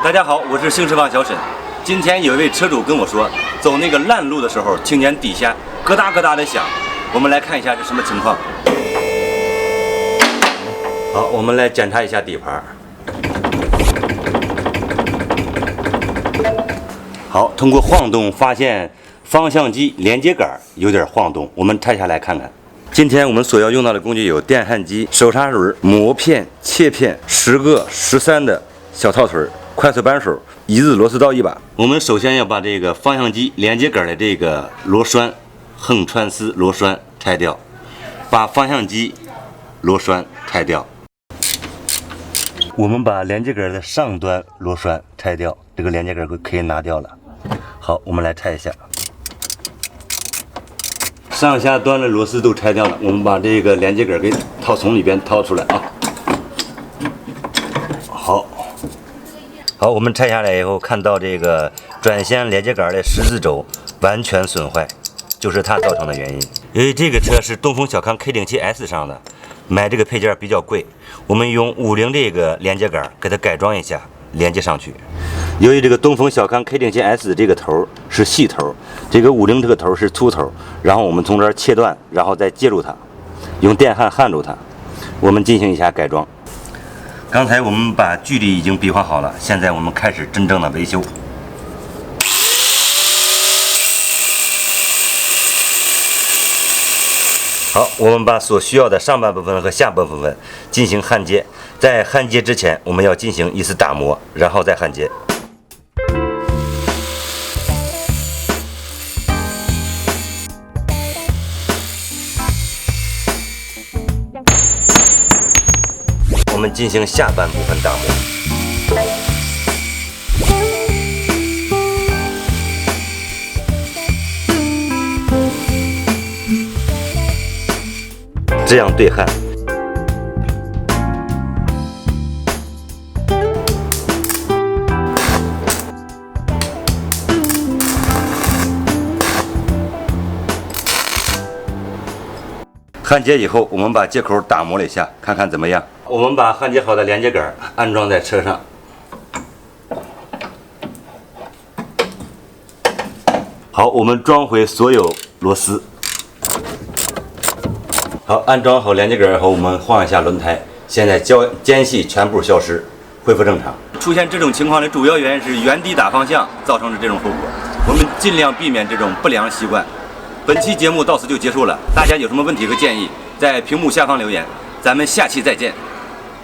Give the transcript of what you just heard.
大家好，我是星驰坊小沈。今天有一位车主跟我说，走那个烂路的时候，听见底下咯哒咯哒的响。我们来看一下是什么情况。好，我们来检查一下底盘。好，通过晃动发现方向机连接杆有点晃动，我们拆下来看看。今天我们所要用到的工具有电焊机、手刹轮、磨片、切片10个13的小套腿、快速扳手、一字螺丝刀一把。我们首先要把这个方向机连接杆的这个螺栓、横穿丝螺栓拆掉，把方向机螺栓拆掉。我们把连接杆的上端螺栓拆掉，这个连接杆可以拿掉了。好，我们来拆一下。上下端的螺丝都拆掉了，我们把这个连接杆给从里边掏出来啊。好，我们拆下来以后，看到这个转向连接杆的十字轴完全损坏，就是它造成的原因。因为这个车是东风小康 K07S 上的，买这个配件比较贵，我们用50这个连接杆给它改装一下，连接上去。由于这个东风小康 K07S 这个头是细头，这个50这个头是粗头，然后我们从这儿切断，然后再接住它，用电焊焊住它。我们进行一下改装。刚才我们把距离已经比划好了，现在我们开始真正的维修。好，我们把所需要的上半部分和下半部分进行焊接。在焊接之前，我们要进行一次打磨，然后再焊接。我们进行下半部分打磨。这样对焊。焊接以后，我们把接口打磨了一下，看看怎么样。我们把焊接好的连接杆安装在车上。好，我们装回所有螺丝。好，安装好连接杆后，我们换一下轮胎。现在间隙全部消失，恢复正常。出现这种情况的主要原因是原地打方向造成的这种后果。我们尽量避免这种不良习惯。本期节目到此就结束了，大家有什么问题和建议，在屏幕下方留言，咱们下期再见。